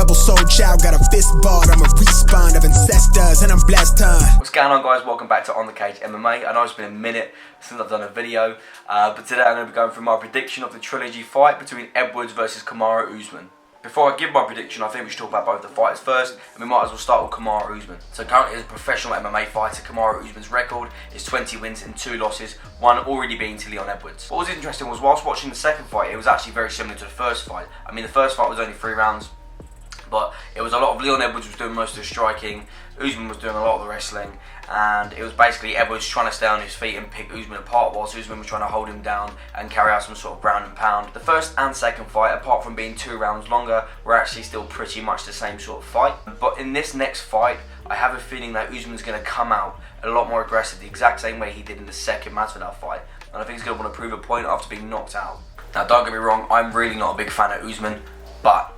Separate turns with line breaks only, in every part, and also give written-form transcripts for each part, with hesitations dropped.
rebel soul child, got a fist balled. I'm a respawn of ancestors, and I'm blessed, huh?
What's going on, guys? Welcome back to On The Cage MMA. I know it's been a minute since I've done a video, but today I'm going to be going through my prediction of the trilogy fight between Edwards versus Kamaru Usman. Before I give my prediction, I think we should talk about both the fighters first, and we might as well start with Kamaru Usman. So currently as a professional MMA fighter, Kamaru Usman's record is 20 wins and 2 losses, one already being to Leon Edwards. What was interesting was whilst watching the second fight, it was actually very similar to the first fight. I mean, the first fight was only 3 rounds, but it was a lot of Leon Edwards was doing most of the striking, Usman was doing a lot of the wrestling, and it was basically Edwards trying to stay on his feet and pick Usman apart whilst Usman was trying to hold him down and carry out some sort of ground and pound. The first and second fight, apart from being 2 rounds longer, were actually still pretty much the same sort of fight. But in this next fight, I have a feeling that Usman's going to come out a lot more aggressive, the exact same way he did in the second Masvidal fight. And I think he's going to want to prove a point after being knocked out. Now, don't get me wrong, I'm really not a big fan of Usman, but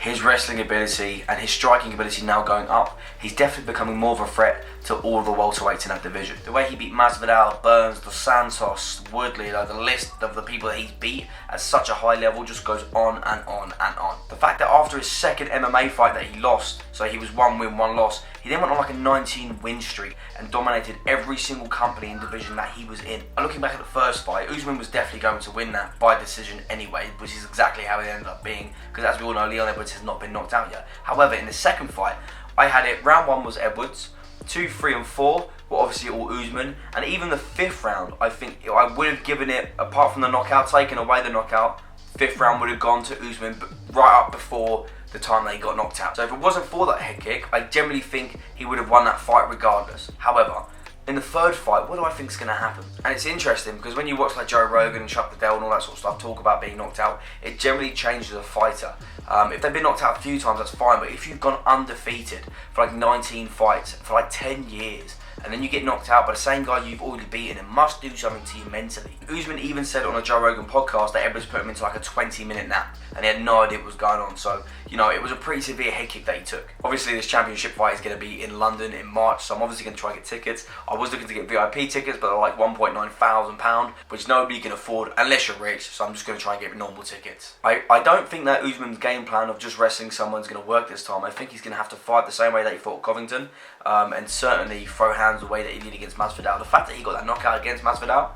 his wrestling ability and his striking ability now going up, he's definitely becoming more of a threat to all of the welterweights in that division. The way he beat Masvidal, Burns, Dos Santos, Woodley, like the list of the people that he's beat at such a high level just goes on and on and on. The fact that after his second MMA fight that he lost, so he was 1 win, 1 loss, he then went on like a 19 win streak and dominated every single company and division that he was in. And looking back at the first fight, Usman was definitely going to win that by decision anyway, which is exactly how it ended up being, because as we all know, Leon Edwards has not been knocked out yet. However, in the second fight, I had it, round 1 was Edwards, 2, 3 and 4 were obviously all Usman, and even the 5th round, I think I would have given it, apart from the knockout, taken away the knockout, 5th round would have gone to Usman, but right up before the time that he got knocked out. So if it wasn't for that head kick, I generally think he would have won that fight regardless. However, in the third fight, what do I think is going to happen? And it's interesting because when you watch like Joe Rogan and Chuck Liddell and all that sort of stuff talk about being knocked out, it generally changes a fighter. If they've been knocked out a few times, that's fine, but if you've gone undefeated for like 19 fights for like 10 years, and then you get knocked out by the same guy you've already beaten, it must do something to you mentally. Usman even said on a Joe Rogan podcast that Edwards put him into like a 20-minute nap, and he had no idea what was going on. So, you know, it was a pretty severe head kick that he took. Obviously, this championship fight is going to be in London in March, so I'm obviously going to try to get tickets. I was looking to get VIP tickets, but they're like £1,900, which nobody can afford unless you're rich, so I'm just going to try and get normal tickets. I don't think that Usman's game plan of just wrestling someone is going to work this time. I think he's going to have to fight the same way that he fought Covington, and certainly throw hands the way that he did against Masvidal. The fact that he got that knockout against Masvidal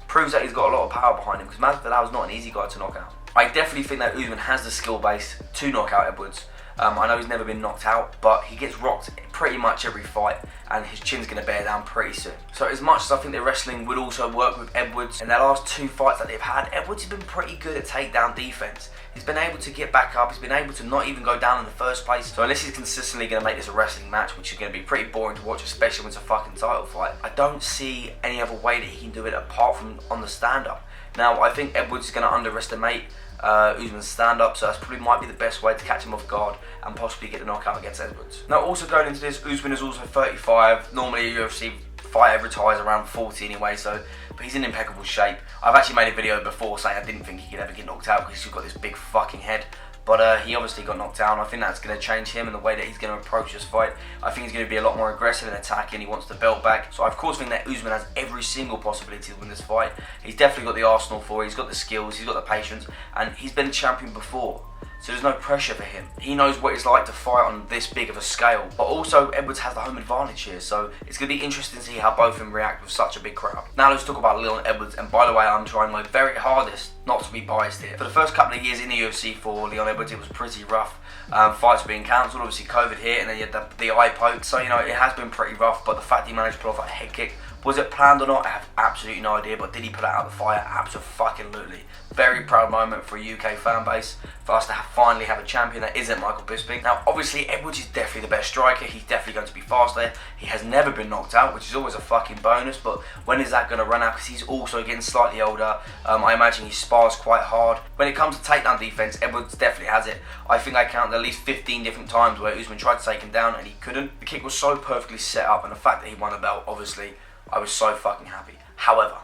proves that he's got a lot of power behind him, because Masvidal is not an easy guy to knock out. I definitely think that Usman has the skill base to knock out Edwards. I know he's never been knocked out, but he gets rocked pretty much every fight, and his chin's going to bear down pretty soon. So as much as I think the wrestling would also work with Edwards, in their last 2 fights that they've had, Edwards has been pretty good at takedown defense. He's been able to get back up, he's been able to not even go down in the first place. So unless he's consistently going to make this a wrestling match, which is going to be pretty boring to watch, especially when it's a fucking title fight, I don't see any other way that he can do it apart from on the stand-up. Now, I think Edwards is going to underestimate Usman's stand-up, so that probably might be the best way to catch him off guard and possibly get the knockout against Edwards. Now, also going into this, Usman is also 35. Normally, a UFC fighter retires around 40 anyway, but he's in impeccable shape. I've actually made a video before saying I didn't think he could ever get knocked out because he's got this big fucking head. But he obviously got knocked down. I think that's going to change him and the way that he's going to approach this fight. I think he's going to be a lot more aggressive and attacking. He wants the belt back. So I of course think that Usman has every single possibility to win this fight. He's definitely got the arsenal for it. He's got the skills, he's got the patience, and he's been a champion before. So there's no pressure for him. He knows what it's like to fight on this big of a scale. But also, Edwards has the home advantage here, so it's going to be interesting to see how both of them react with such a big crowd. Now let's talk about Leon Edwards, and by the way, I'm trying my very hardest not to be biased here. For the first couple of years in the UFC for Leon Edwards, it was pretty rough. Fights being cancelled, obviously COVID hit, and then you had the eye poke. So, you know, it has been pretty rough, but the fact he managed to pull off that head kick, was it planned or not? I have absolutely no idea, but did he put it out of the fire? Absolutely. Very proud moment for a UK fan base, for us to finally have a champion that isn't Michael Bisping. Now, obviously, Edwards is definitely the best striker. He's definitely going to be faster. He has never been knocked out, which is always a fucking bonus, but when is that going to run out? Because he's also getting slightly older. I imagine he spars quite hard. When it comes to takedown defense, Edwards definitely has it. I think I counted at least 15 different times where Usman tried to take him down and he couldn't. The kick was so perfectly set up, and the fact that he won the belt, obviously, I was so fucking happy. However,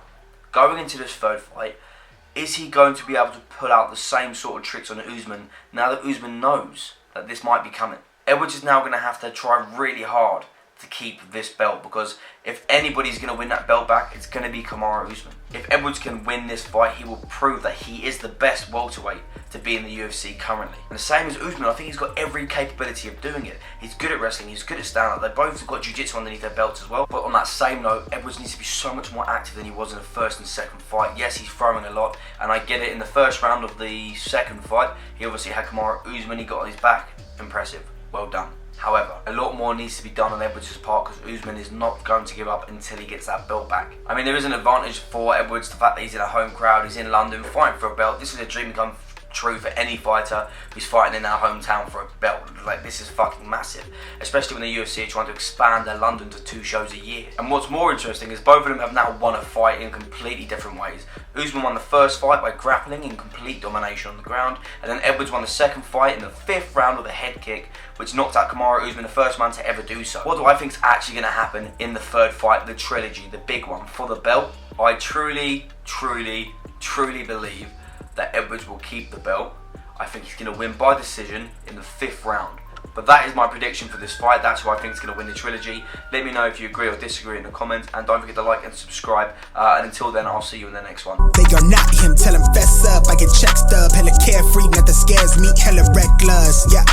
going into this third fight, is he going to be able to pull out the same sort of tricks on Usman now that Usman knows that this might be coming? Edwards is now going to have to try really hard to keep this belt, because if anybody's going to win that belt back, it's going to be Kamaru Usman. If Edwards can win this fight, he will prove that he is the best welterweight to be in the UFC currently. And the same as Usman, I think he's got every capability of doing it. He's good at wrestling, he's good at stand-up. They both have got jiu-jitsu underneath their belts as well. But on that same note, Edwards needs to be so much more active than he was in the first and second fight. Yes, he's throwing a lot, and I get it. In the first round of the second fight, he obviously had Kamaru Usman, he got on his back. Impressive, well done. However, a lot more needs to be done on Edwards' part because Usman is not going to give up until he gets that belt back. I mean, there is an advantage for Edwards, the fact that he's in a home crowd, he's in London fighting for a belt. This is a dream come true for any fighter who's fighting in our hometown for a belt. Like, this is fucking massive, especially when the UFC are trying to expand their London to 2 shows a year. And what's more interesting is both of them have now won a fight in completely different ways. Usman won the first fight by grappling in complete domination on the ground, and then Edwards won the second fight in the 5th round with a head kick, which knocked out Kamaru Usman, the first man to ever do so. What do I think is actually going to happen in the third fight, the trilogy, the big one for the belt? I truly believe that Edwards will keep the belt. I think he's going to win by decision in the 5th round. But that is my prediction for this fight. That's who I think is going to win the trilogy. Let me know if you agree or disagree in the comments, and don't forget to like and subscribe. And until then, I'll see you in the next one.
They are not him, tell him fess up. I get check stub, hella carefree, nothing scares me, hella reckless. Yeah.